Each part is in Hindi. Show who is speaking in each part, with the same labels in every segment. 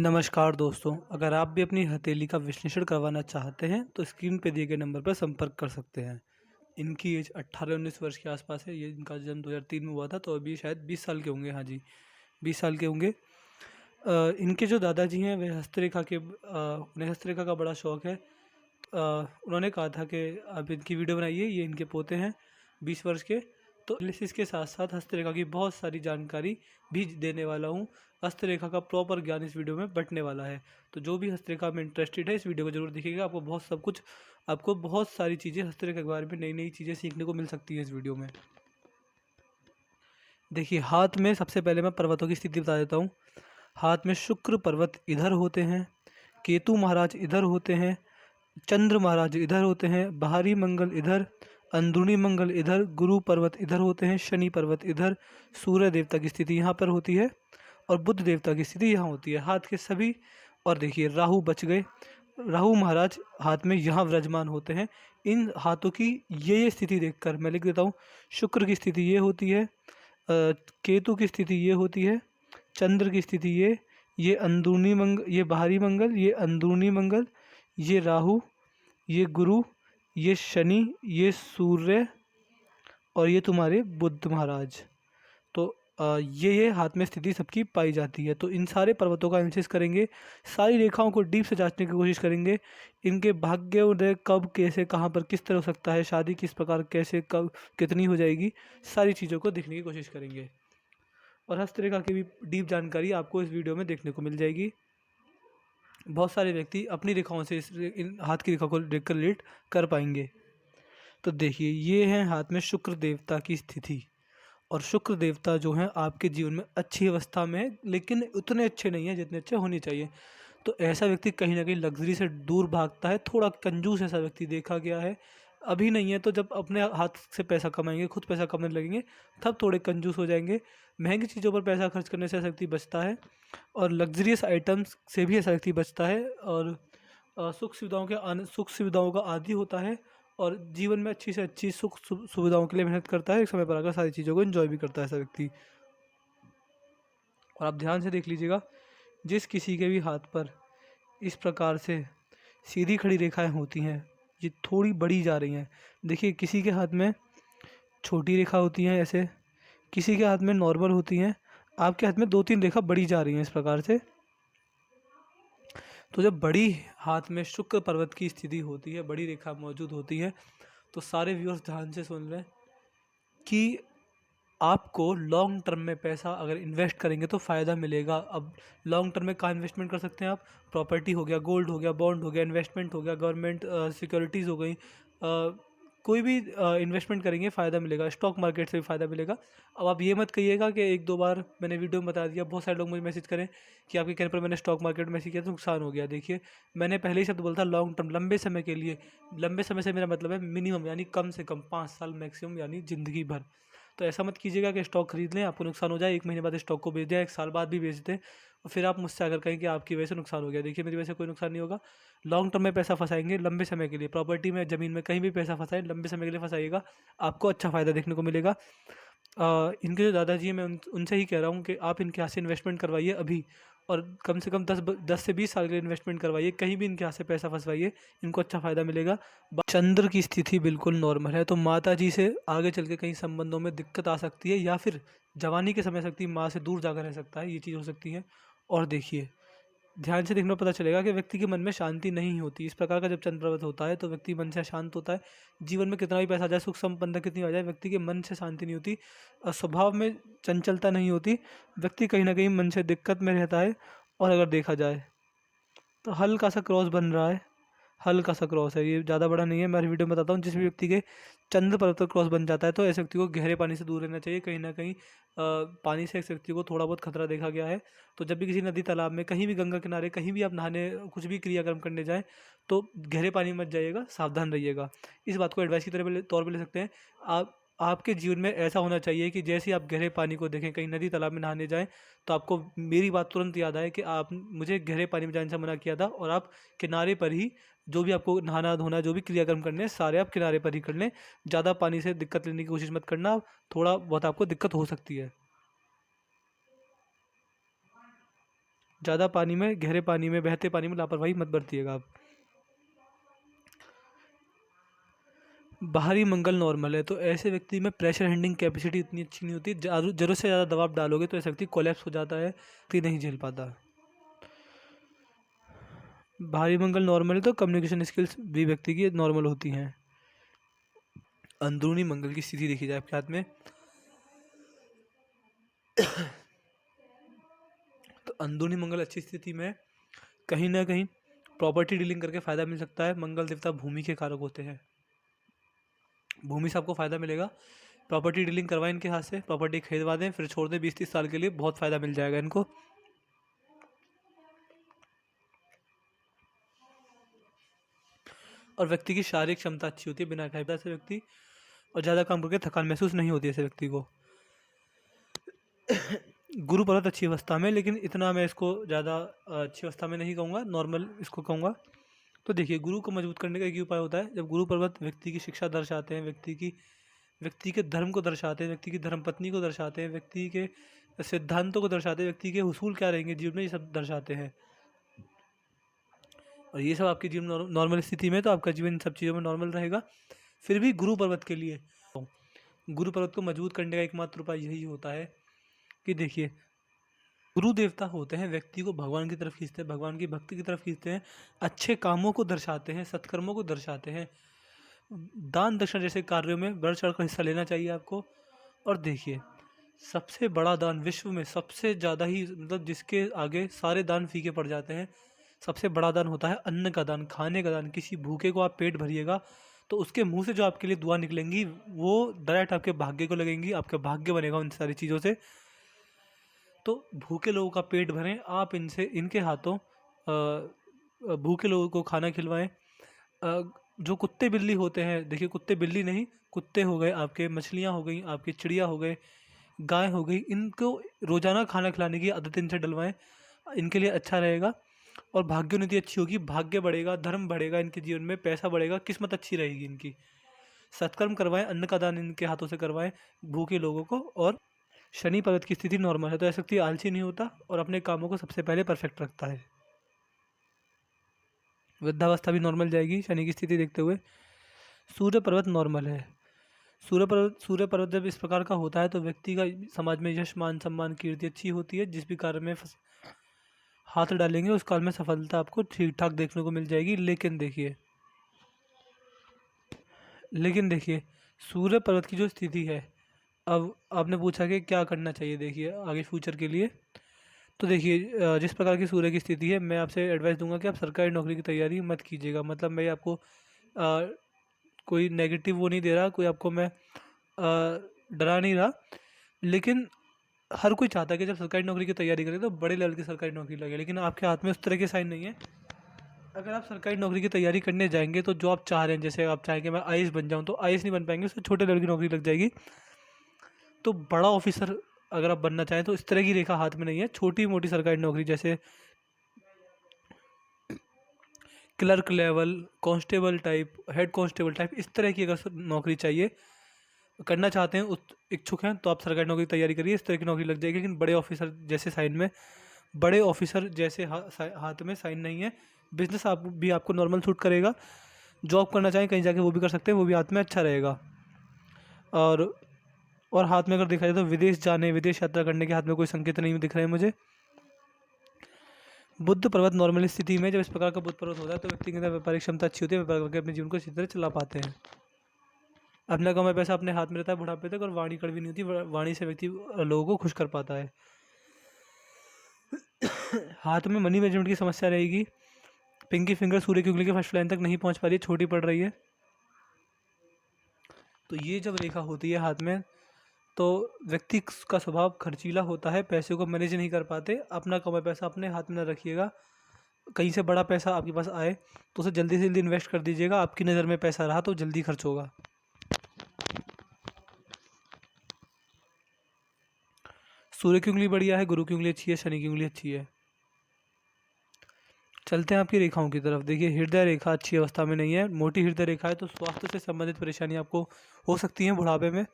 Speaker 1: नमस्कार दोस्तों, अगर आप भी अपनी हथेली का विश्लेषण करवाना चाहते हैं तो स्क्रीन पे दिए गए नंबर पर संपर्क कर सकते हैं। इनकी एज 18-19 वर्ष के आसपास है। ये इनका जन्म 2003 में हुआ था, तो अभी शायद 20 साल के होंगे। हाँ जी, 20 साल के होंगे। इनके जो दादाजी हैं वे उन्हें हस्तरेखा का बड़ा शौक है। उन्होंने कहा था कि आप इनकी वीडियो बनाइए, ये इनके पोते हैं 20 वर्ष के। तो एनालिसिस के साथ साथ हस्तरेखा की बहुत सारी जानकारी भी देने वाला हूँ। हस्तरेखा का प्रॉपर ज्ञान इस वीडियो में बँटने वाला है। तो जो भी हस्तरेखा में इंटरेस्टेड है इस वीडियो को जरूर देखिएगा। आपको बहुत सारी चीज़ें हस्तरेखा के बारे में नई नई चीज़ें सीखने को मिल सकती हैं इस वीडियो में। देखिए, हाथ में सबसे पहले मैं पर्वतों की स्थिति बता देता हूँ। हाथ में शुक्र पर्वत इधर होते हैं, केतु महाराज इधर होते हैं, चंद्र महाराज इधर होते हैं, बाहरी मंगल इधर, अंदरूनी मंगल इधर, गुरु पर्वत इधर होते हैं, शनि पर्वत इधर, सूर्य देवता की स्थिति यहाँ पर होती है और बुध देवता की स्थिति यहाँ होती है। हाथ के सभी, और देखिए राहु बच गए। राहु महाराज हाथ में यहाँ विराजमान होते हैं। इन हाथों की ये स्थिति देखकर मैं लिख देता हूँ। शुक्र की स्थिति ये होती है, केतु की स्थिति ये होती है, चंद्र की स्थिति ये अंदरूनी मंगल, ये बाहरी मंगल, ये अंदरूनी मंगल, ये राहु, ये गुरु, ये शनि, ये सूर्य और ये तुम्हारे बुध महाराज। तो ये हाथ में स्थिति सबकी पाई जाती है। तो इन सारे पर्वतों का एनालिसिस करेंगे, सारी रेखाओं को डीप से जांचने की कोशिश करेंगे। इनके भाग्य उदय कब, कैसे, कहाँ पर, किस तरह हो सकता है, शादी किस प्रकार, कैसे, कब, कितनी हो जाएगी, सारी चीज़ों को देखने की कोशिश करेंगे। और हस्तरेखा की भी डीप जानकारी आपको इस वीडियो में देखने को मिल जाएगी। बहुत सारे व्यक्ति अपनी रेखाओं से इन हाथ की रेखा को देखकर रिलेट कर पाएंगे। तो देखिए, ये है हाथ में शुक्र देवता की स्थिति। और शुक्र देवता जो हैं आपके जीवन में अच्छी अवस्था में है, लेकिन उतने अच्छे नहीं हैं जितने अच्छे होने चाहिए। तो ऐसा व्यक्ति कहीं ना कहीं लग्जरी से दूर भागता है, थोड़ा कंजूस ऐसा व्यक्ति देखा गया है। अभी नहीं है, तो जब अपने हाथ से पैसा कमाएंगे, खुद पैसा कमाने लगेंगे, तब थोड़े कंजूस हो जाएंगे। महंगी चीज़ों पर पैसा खर्च करने से ऐसा व्यक्ति बचता है और लग्जरियस आइटम्स से भी ऐसा व्यक्ति बचता है। और सुख सुविधाओं का आदी होता है और जीवन में अच्छी से अच्छी सुविधाओं के लिए मेहनत करता है। एक समय पर आकर सारी चीज़ों को एंजॉय भी करता है ऐसा व्यक्ति। और आप ध्यान से देख लीजिएगा, जिस किसी के भी हाथ पर इस प्रकार से सीधी खड़ी रेखाएं होती हैं, ये थोड़ी बड़ी जा रही हैं। देखिए, किसी के हाथ में छोटी रेखा होती हैं ऐसे, किसी के हाथ में नॉर्मल होती हैं, आपके हाथ में 2-3 रेखा बड़ी जा रही हैं इस प्रकार से। तो जब बड़ी हाथ में शुक्र पर्वत की स्थिति होती है, बड़ी रेखा मौजूद होती है, तो सारे व्यूअर्स ध्यान से सुन लें कि आपको लॉन्ग टर्म में पैसा अगर इन्वेस्ट करेंगे तो फ़ायदा मिलेगा। अब लॉन्ग टर्म में कहाँ इन्वेस्टमेंट कर सकते हैं आप? प्रॉपर्टी हो गया, गोल्ड हो गया, बॉन्ड हो गया, इन्वेस्टमेंट हो गया, गवर्नमेंट सिक्योरिटीज़ हो गई, कोई भी इन्वेस्टमेंट करेंगे फ़ायदा मिलेगा। स्टॉक मार्केट से भी फ़ायदा मिलेगा। अब आप ये मत कहिएगा कि 1-2 बार मैंने वीडियो में बता दिया, बहुत सारे लोग मुझे मैसेज करें कि आपके कहने पर मैंने स्टॉक मार्केट में ऐसे किया तो नुकसान हो गया। देखिए, मैंने पहले ही शब्द बोला था लॉन्ग टर्म, लंबे समय के लिए। लंबे समय से मेरा मतलब है मिनिमम, यानी कम से कम 5 साल, मैक्सिमम यानी ज़िंदगी भर। तो ऐसा मत कीजिएगा कि स्टॉक खरीद लें, आपको नुकसान हो जाए, 1 महीने बाद स्टॉक को बेच दें, 1 साल बाद भी बेच दें और फिर आप मुझसे आकर कहें कि आपकी वजह से नुकसान हो गया। देखिए, मेरी वजह से कोई नुकसान नहीं होगा। लॉन्ग टर्म में पैसा फंसाएंगे, लंबे समय के लिए प्रॉपर्टी में, ज़मीन में, कहीं भी पैसा फंसाएं, लंबे समय के लिए फंसाइएगा, आपको अच्छा फ़ायदा देखने को मिलेगा। इनके जो दादाजी हैं, मैं उनसे ही कह रहा हूँ कि आप इनके यहाँ से इन्वेस्टमेंट करवाइए अभी, और कम से कम 10 से 20 साल के लिए इन्वेस्टमेंट करवाइए, कहीं भी इनके यहाँ से पैसा फंसवाइए, इनको अच्छा फ़ायदा मिलेगा। चंद्र की स्थिति बिल्कुल नॉर्मल है, तो माता जी से आगे चल के कहीं संबंधों में दिक्कत आ सकती है, या फिर जवानी के समय सकती माँ से दूर जाकर रह सकता है, ये चीज़ हो सकती है। और देखिए, ध्यान से देखने पर पता चलेगा कि व्यक्ति के मन में शांति नहीं होती। इस प्रकार का जब चंद्र पर्वत होता है तो व्यक्ति मन से अशांत होता है। जीवन में कितना भी पैसा आ जाए, सुख संपन्न कितनी आ जाए, व्यक्ति के मन से शांति नहीं होती, स्वभाव में चंचलता नहीं होती, व्यक्ति कहीं ना कहीं मन से दिक्कत में रहता है। और अगर देखा जाए तो हल्का सा क्रॉस बन रहा है, हल्का सा क्रॉस है, ये ज़्यादा बड़ा नहीं है। मैं वीडियो में बताता हूँ, जिस भी व्यक्ति के चंद्र पर्वत पर क्रॉस बन जाता है तो ऐसे व्यक्ति को गहरे पानी से दूर रहना चाहिए। कहीं ना कहीं पानी से इस व्यक्ति को थोड़ा बहुत खतरा देखा गया है। तो जब भी किसी नदी तालाब में, कहीं भी गंगा किनारे, कहीं भी आप नहाने, कुछ भी क्रियाक्रम करने जाएँ तो गहरे पानी मत जाइएगा, सावधान रहिएगा। इस बात को एडवाइस की तौर पर ले सकते हैं। आपके जीवन में ऐसा होना चाहिए कि जैसे ही आप गहरे पानी को देखें, कहीं नदी तालाब में नहाने जाएं, तो आपको मेरी बात तुरंत याद आए कि आप मुझे गहरे पानी में जाने से मना किया था, और आप किनारे पर ही जो भी आपको नहाना धोना, जो भी क्रियाक्रम करने हैं, सारे आप किनारे पर ही कर लें। ज़्यादा पानी से दिक्कत लेने की कोशिश मत करना, थोड़ा बहुत आपको दिक्कत हो सकती है। ज़्यादा पानी में, गहरे पानी में, बहते पानी में लापरवाही मत बरतिएगा आप। बाहरी मंगल नॉर्मल है, तो ऐसे व्यक्ति में प्रेशर हैंडलिंग कैपेसिटी इतनी अच्छी नहीं होती, ज़रूरत से ज़्यादा दबाव डालोगे तो ऐसा व्यक्ति कोलैप्स हो जाता है, फिर नहीं झेल पाता। बाहरी मंगल नॉर्मल है तो कम्युनिकेशन स्किल्स भी व्यक्ति की नॉर्मल होती हैं। अंदरूनी मंगल की स्थिति देखी जाए आपके हाथ में, तो अंदरूनी मंगल अच्छी स्थिति में कहीं ना कहीं प्रॉपर्टी डीलिंग करके फ़ायदा मिल सकता है। मंगल देवता भूमि के कारक होते हैं, भूमि से आपको फ़ायदा मिलेगा। प्रॉपर्टी डीलिंग करवाएं इनके हाथ से, प्रॉपर्टी खरीदवा दें, फिर छोड़ दें 20-30 साल के लिए, बहुत फ़ायदा मिल जाएगा इनको। और व्यक्ति की शारीरिक क्षमता अच्छी होती है बिना खाए पिए से व्यक्ति, और ज़्यादा काम करके थकान महसूस नहीं होती ऐसे व्यक्ति को। गुरु पर्वत अच्छी अवस्था में, लेकिन इतना मैं इसको ज़्यादा अच्छी अवस्था में नहीं कहूँगा, नॉर्मल इसको कहूँगा। तो देखिए, गुरु को मजबूत करने का एक ही उपाय होता है, जब गुरु पर्वत व्यक्ति की शिक्षा दर्शाते हैं, व्यक्ति के धर्म को दर्शाते हैं, व्यक्ति की धर्मपत्नी को दर्शाते हैं, व्यक्ति के सिद्धांतों को दर्शाते हैं, व्यक्ति के हुसूल क्या रहेंगे जीवन में, ये सब दर्शाते हैं। और ये सब आपके जीवन नॉर्मल स्थिति में, तो आपका जीवन सब चीज़ों में नॉर्मल रहेगा। फिर भी गुरु पर्वत के लिए, गुरु पर्वत को मजबूत करने का एकमात्र उपाय यही होता है कि देखिए, गुरु देवता होते हैं व्यक्ति को भगवान की तरफ खींचते हैं, भगवान की भक्ति की तरफ खींचते हैं, अच्छे कामों को दर्शाते हैं, सत्कर्मों को दर्शाते हैं। दान दक्षिणा जैसे कार्यों में बढ़ चढ़ कर हिस्सा लेना चाहिए आपको। और देखिए, सबसे बड़ा दान विश्व में, सबसे ज़्यादा ही, मतलब जिसके आगे सारे दान फीके पड़ जाते हैं, सबसे बड़ा दान होता है अन्न का दान, खाने का दान। किसी भूखे को आप पेट भरिएगा तो उसके मुंह से जो आपके लिए दुआ निकलेंगी वो डायरेक्ट आपके भाग्य को लगेंगी, आपका भाग्य बनेगा उन सारी चीज़ों से। तो भूखे लोगों का पेट भरें आप, इनसे, इनके हाथों भूखे लोगों को खाना खिलवाएं। जो कुत्ते बिल्ली होते हैं, देखिए कुत्ते बिल्ली नहीं, कुत्ते हो गए आपके, मछलियाँ हो गई आपकी, चिड़िया हो गए, गाय हो गई, इनको रोज़ाना खाना खिलाने की आदत इनसे डलवाएं, इनके लिए अच्छा रहेगा। और भाग्योन्नति अच्छी होगी, भाग्य बढ़ेगा, धर्म बढ़ेगा इनके जीवन में, पैसा बढ़ेगा, किस्मत अच्छी रहेगी इनकी। सत्कर्म करवाएं, अन्न का दान इनके हाथों से करवाएं भूखे लोगों को। और शनि पर्वत की स्थिति नॉर्मल है, तो ऐसा व्यक्ति आलसी नहीं होता और अपने कामों को सबसे पहले परफेक्ट रखता है। वृद्धावस्था भी नॉर्मल जाएगी शनि की स्थिति देखते हुए। सूर्य पर्वत नॉर्मल है। सूर्य पर्वत जब इस प्रकार का होता है तो व्यक्ति का समाज में यश, मान, सम्मान, कीर्ति अच्छी होती है। जिस भी कार्य में हाथ डालेंगे उस काल में सफलता आपको ठीक ठाक देखने को मिल जाएगी। लेकिन देखिए, सूर्य पर्वत की जो स्थिति है, अब आपने पूछा कि क्या करना चाहिए देखिए आगे फ्यूचर के लिए। तो देखिए, जिस प्रकार की सूर्य की स्थिति है, मैं आपसे एडवाइस दूंगा कि आप सरकारी नौकरी की तैयारी मत कीजिएगा। मतलब मैं आपको कोई नेगेटिव वो नहीं दे रहा, कोई आपको मैं डरा नहीं रहा, लेकिन हर कोई चाहता है कि जब सरकारी नौकरी की तैयारी करें तो बड़े लेवल की सरकारी नौकरी लगे, लेकिन आपके हाथ में उस तरह के साइन नहीं है। अगर आप सरकारी नौकरी की तैयारी करने जाएंगे तो जो आप चाह रहे हैं, जैसे आप चाहेंगे मैं आईएएस बन जाऊं, तो आईएएस नहीं बन पाएंगे, उससे छोटे लेवल की नौकरी लग जाएगी। तो बड़ा ऑफिसर अगर आप बनना चाहें तो इस तरह की रेखा हाथ में नहीं है। छोटी मोटी सरकारी नौकरी जैसे clerk level, constable type, head constable type, इस तरह की अगर नौकरी चाहिए, करना चाहते हैं, इच्छुक हैं, तो आप सरकारी नौकरी की तैयारी करिए, इस तरह की नौकरी लग जाएगी। लेकिन बड़े ऑफिसर जैसे साइन में, बड़े ऑफिसर जैसे हाथ में साइन नहीं है। बिजनेस भी आपको नॉर्मल सूट करेगा। जॉब करना चाहें कहीं जाके वो भी कर सकते हैं, वो भी हाथ में अच्छा रहेगा। और हाथ में अगर देखा जाए तो विदेश यात्रा करने के हाथ में कोई संकेत नहीं दिख रहे हैं मुझे। बुध पर्वत नॉर्मल स्थिति में, जब इस प्रकार का बुध पर्वत होता है तो व्यक्ति के अंदर व्यापारिक क्षमता अच्छी होती है, व्यापार करके अपने जीवन को अच्छी तरह चला पाते हैं। अपना कमाया पैसा अपने हाथ में रहता है बुढ़ापे तक, और वाणी कड़वी नहीं होती, वाणी से व्यक्ति लोगों को खुश कर पाता है। हाथ में मनी मैनेजमेंट की समस्या रहेगी। पिंकी फिंगर सूर्य की उंगली के फर्स्ट लाइन तक नहीं पहुंच पा रही है, छोटी पड़ रही है। तो ये जब रेखा होती है हाथ में, तो व्यक्ति का स्वभाव खर्चीला होता है, पैसे को मैनेज नहीं कर पाते। अपना कमाया पैसा अपने हाथ में न रखिएगा। कहीं से बड़ा पैसा आपके पास आए तो उसे जल्दी से जल्दी इन्वेस्ट कर दीजिएगा। आपकी नज़र में पैसा रहा तो जल्दी खर्च होगा। सूर्य की उंगली बढ़िया है, गुरु की उंगली अच्छी है, शनि की उंगली अच्छी है। चलते हैं आपकी रेखाओं की तरफ। देखिए, हृदय रेखा अच्छी अवस्था में नहीं है, मोटी हृदय रेखा है, तो स्वास्थ्य से संबंधित परेशानी आपको हो सकती है बुढ़ापे में।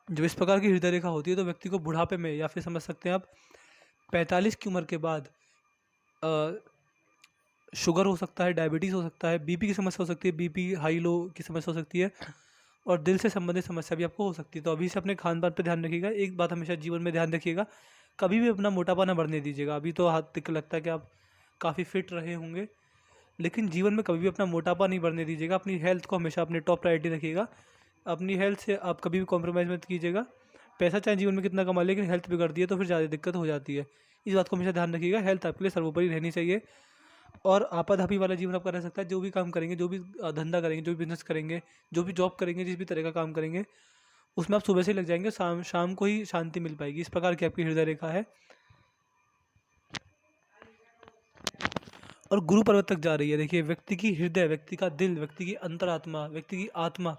Speaker 1: जब इस प्रकार की हृदय रेखा होती है तो व्यक्ति को बुढ़ापे में, या फिर समझ सकते हैं आप 45 की उम्र के बाद शुगर हो सकता है, डायबिटीज़ हो सकता है, बीपी की समस्या हो सकती है, बीपी हाई लो की समस्या हो सकती है, और दिल से संबंधित समस्या भी आपको हो सकती है। तो अभी से अपने खान-पान पे ध्यान रखिएगा। एक बात हमेशा जीवन में ध्यान रखिएगा, कभी भी अपना मोटापा ना बढ़ने दीजिएगा। अभी तो हाथ देख के लगता है कि आप काफ़ी फिट रहे होंगे, लेकिन जीवन में कभी भी अपना मोटापा नहीं बढ़ने दीजिएगा। अपनी हेल्थ को हमेशा अपनी टॉप प्रायोरिटी रखिएगा। अपनी हेल्थ से आप कभी भी कॉम्प्रोमाइज़ मत कीजिएगा। पैसा चाहे जीवन में कितना कमा लें, लेकिन हेल्थ बिगड़ती है तो फिर ज़्यादा दिक्कत हो जाती है। इस बात को हमेशा ध्यान रखिएगा। हेल्थ आपके लिए सर्वोपरि रहनी चाहिए। और आपाधापी वाला जीवन आपका रह सकता है। जो भी काम करेंगे, जो भी धंधा करेंगे, जो भी बिज़नेस करेंगे, जो भी जॉब करेंगे, जिस भी तरह का काम करेंगे, उसमें आप सुबह से ही लग जाएँगे, शाम शाम को ही शांति मिल पाएगी। इस प्रकार की आपकी हृदय रेखा है और गुरु पर्वत तक जा रही है। देखिए, व्यक्ति की हृदय, व्यक्ति का दिल, व्यक्ति की अंतरात्मा, व्यक्ति की आत्मा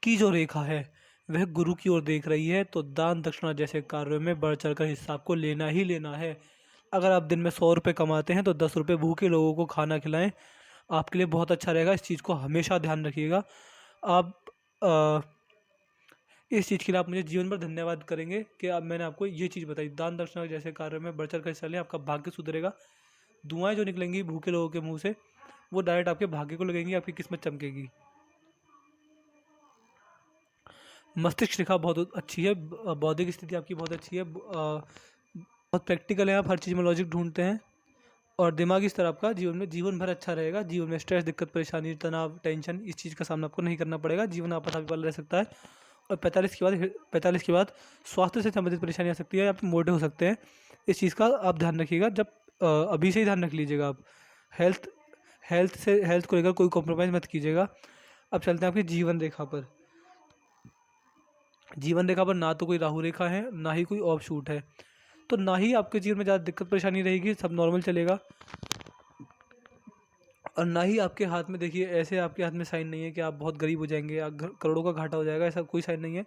Speaker 1: की जो रेखा है, वह गुरु की ओर देख रही है। तो दान दक्षिणा जैसे कार्यों में बढ़ चढ़कर हिस्सा आपको लेना ही लेना है। अगर आप दिन में 100 रुपये कमाते हैं तो 10 रुपये भूखे लोगों को खाना खिलाएं, आपके लिए बहुत अच्छा रहेगा। इस चीज़ को हमेशा ध्यान रखिएगा। आप अ, इस चीज़ के लिए आप मुझे जीवन भर धन्यवाद करेंगे कि अब मैंने आपको ये चीज़ बताई। दान दक्षिणा जैसे कार्यों में बढ़ चढ़ कर हिस्सा लें, आपका भाग्य सुधरेगा। दुआएं जो निकलेंगी भूखे लोगों के मुंह से, वो डायरेक्ट आपके भाग्य को लगेंगी, आपकी किस्मत चमकेगी। मस्तिष्क रेखा बहुत अच्छी है, बौद्धिक स्थिति आपकी बहुत अच्छी है, बहुत प्रैक्टिकल है, आप हर चीज़ में लॉजिक ढूंढते हैं, और दिमागी स्तर आपका जीवन में जीवन भर अच्छा रहेगा। जीवन में स्ट्रेस, दिक्कत, परेशानी, तनाव, टेंशन, इस चीज़ का सामना आपको नहीं करना पड़ेगा। जीवन आपाधापी वाला रह सकता है। और 45 के बाद स्वास्थ्य से संबंधित परेशानी आ सकती है, आप मोटे हो सकते हैं। इस चीज़ का आप ध्यान रखिएगा। जब अभी से ही ध्यान रख लीजिएगा आप। हेल्थ हेल्थ को लेकर कोई कॉम्प्रोमाइज़ मत कीजिएगा। अब चलते हैं आपकी जीवन रेखा पर। जीवन रेखा पर ना तो कोई राहु रेखा है, ना ही कोई ऑफ शूट है, तो ना ही आपके जीवन में ज़्यादा दिक्कत परेशानी रहेगी, सब नॉर्मल चलेगा। और ना ही आपके हाथ में, देखिए ऐसे आपके हाथ में साइन नहीं है कि आप बहुत गरीब हो जाएंगे या करोड़ों का घाटा हो जाएगा, ऐसा कोई साइन नहीं है।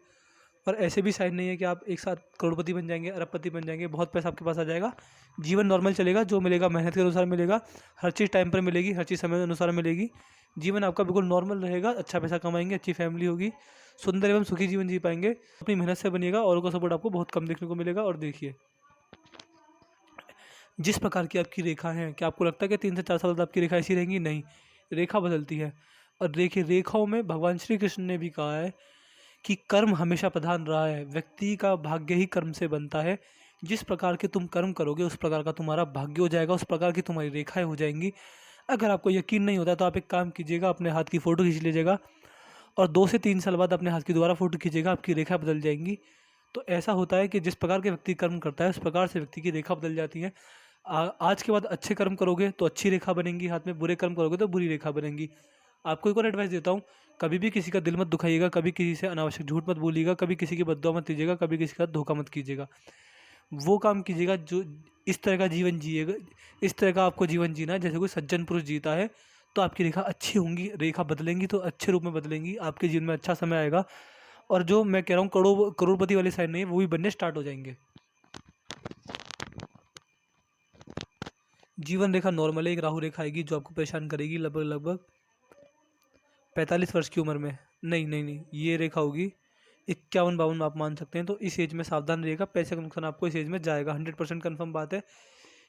Speaker 1: और ऐसे भी साइन नहीं है कि आप एक साथ करोड़पति बन जाएंगे, अरबपति बन जाएंगे, बहुत पैसा आपके पास आ जाएगा। जीवन नॉर्मल चलेगा, जो मिलेगा मेहनत के अनुसार मिलेगा, हर चीज़ टाइम पर मिलेगी, हर चीज़ समय अनुसार मिलेगी। जीवन आपका बिल्कुल नॉर्मल रहेगा, अच्छा पैसा कमाएंगे, अच्छी फैमिली होगी, सुंदर एवं सुखी जीवन जी पाएंगे। अपनी मेहनत से बनिएगा, औरों का सपोर्ट आपको बहुत कम देखने को मिलेगा। और देखिए, जिस प्रकार की आपकी रेखा है, क्या आपको लगता है कि 3 से 4 साल बाद आपकी रेखा ऐसी रहेंगी? नहीं, रेखा बदलती है। और देखिए, रेखाओं में भगवान श्री कृष्ण ने भी कहा है कि कर्म हमेशा प्रधान रहा है। व्यक्ति का भाग्य ही कर्म से बनता है। जिस प्रकार के तुम कर्म करोगे, उस प्रकार का तुम्हारा भाग्य हो जाएगा, उस प्रकार की तुम्हारी रेखाएं हो जाएंगी। अगर आपको यकीन नहीं होता तो आप एक काम कीजिएगा, अपने हाथ की फ़ोटो खींच लीजिएगा और 2 से 3 साल बाद अपने हाथ की दोबारा फ़ोटो खींचिएगा, आपकी रेखा बदल जाएंगी। तो ऐसा होता है कि जिस प्रकार के व्यक्ति कर्म करता है, उस प्रकार से व्यक्ति की रेखा बदल जाती है। आज के बाद अच्छे कर्म करोगे तो अच्छी रेखा बनेंगी हाथ में, बुरे कर्म करोगे तो बुरी रेखा बनेंगी। आपको एक और एडवाइस देता हूँ, कभी भी किसी का दिल मत दुखाइएगा, कभी किसी से अनावश्यक झूठ मत बोलिएगा, कभी किसी की बद्दुआ मत दीजिएगा, कभी किसी का धोखा मत कीजिएगा। वो काम कीजिएगा जो इस तरह का जीवन जिएगा, इस तरह का आपको जीवन जीना है जैसे कोई सज्जन पुरुष जीता है। तो आपकी रेखा अच्छी होंगी, रेखा बदलेंगी तो अच्छे रूप में बदलेंगी, आपके जीवन में अच्छा समय आएगा। और जो मैं कह रहा हूँ करोड़पति वाले साइन नहीं है, वो भी बनने स्टार्ट हो जाएंगे। जीवन रेखा नॉर्मल है, एक राहु रेखा आएगी जो आपको परेशान करेगी लगभग लगभग 45 वर्ष की उम्र में। नहीं नहीं नहीं, ये रेखा होगी 51-52 में, आप मान सकते हैं। तो इस एज में सावधान रहिएगा, पैसे का नुकसान आपको इस एज में जाएगा, 100% कन्फर्म बात है।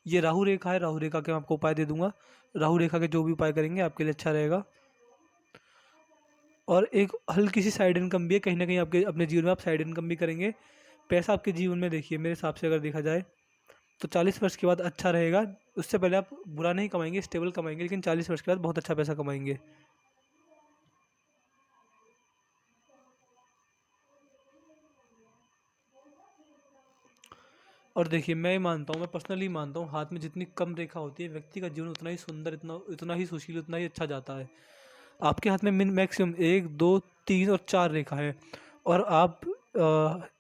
Speaker 1: ये राहु रेखा है, राहु रेखा के मैं आपको उपाय दे दूंगा। राहु रेखा के जो भी उपाय करेंगे आपके लिए अच्छा रहेगा। और एक हल्की सी साइड इनकम भी है, कहीं ना कहीं आपके अपने जीवन में आप साइड इनकम भी करेंगे। पैसा आपके जीवन में, देखिए मेरे हिसाब से अगर देखा जाए तो 40 वर्ष के बाद अच्छा रहेगा। उससे पहले आप बुरा नहीं कमाएंगे, स्टेबल कमाएंगे, लेकिन 40 वर्ष के बाद बहुत अच्छा पैसा कमाएंगे। और देखिए, मैं मानता हूँ, मैं पर्सनली मानता हूँ, हाथ में जितनी कम रेखा होती है, व्यक्ति का जीवन उतना ही सुंदर, इतना इतना ही सुशील, उतना ही अच्छा जाता है। आपके हाथ में मिन मैक्सिमम 1 2 3 और 4 रेखा है। और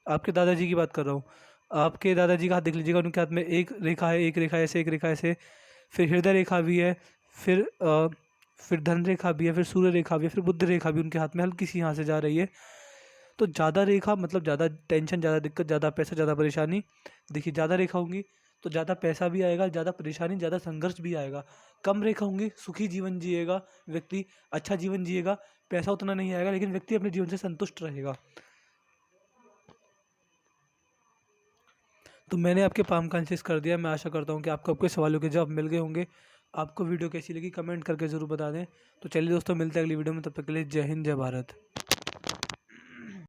Speaker 1: आपके दादाजी की बात कर रहा हूँ, आपके दादाजी का हाथ देख लीजिएगा, उनके हाथ में एक रेखा है, एक रेखा ऐसे, एक रेखा ऐसे, फिर हृदय रेखा भी है, फिर फिर धन रेखा भी है, फिर सूर्य रेखा भी है, फिर बुद्ध रेखा भी उनके हाथ में हल्की सी यहाँ से जा रही है। तो ज़्यादा रेखा मतलब ज़्यादा टेंशन, ज़्यादा दिक्कत, ज़्यादा पैसा, ज़्यादा परेशानी। देखिए, ज़्यादा रेखा होंगी तो ज़्यादा पैसा भी आएगा, ज़्यादा परेशानी, ज़्यादा संघर्ष भी आएगा। कम रेखा होंगी, सुखी जीवन जिएगा व्यक्ति, अच्छा जीवन जिएगा, पैसा उतना नहीं आएगा, लेकिन व्यक्ति अपने जीवन से संतुष्ट रहेगा। तो मैंने आपके पाम का एनालिसिस कर दिया। मैं आशा करता हूँ कि आपको आपके सवालों के जवाब मिल गए होंगे। आपको वीडियो कैसी लगी कमेंट करके ज़रूर बता दें। तो चलिए दोस्तों, मिलते हैं अगली वीडियो में, तब तक के लिए जय हिंद जय भारत।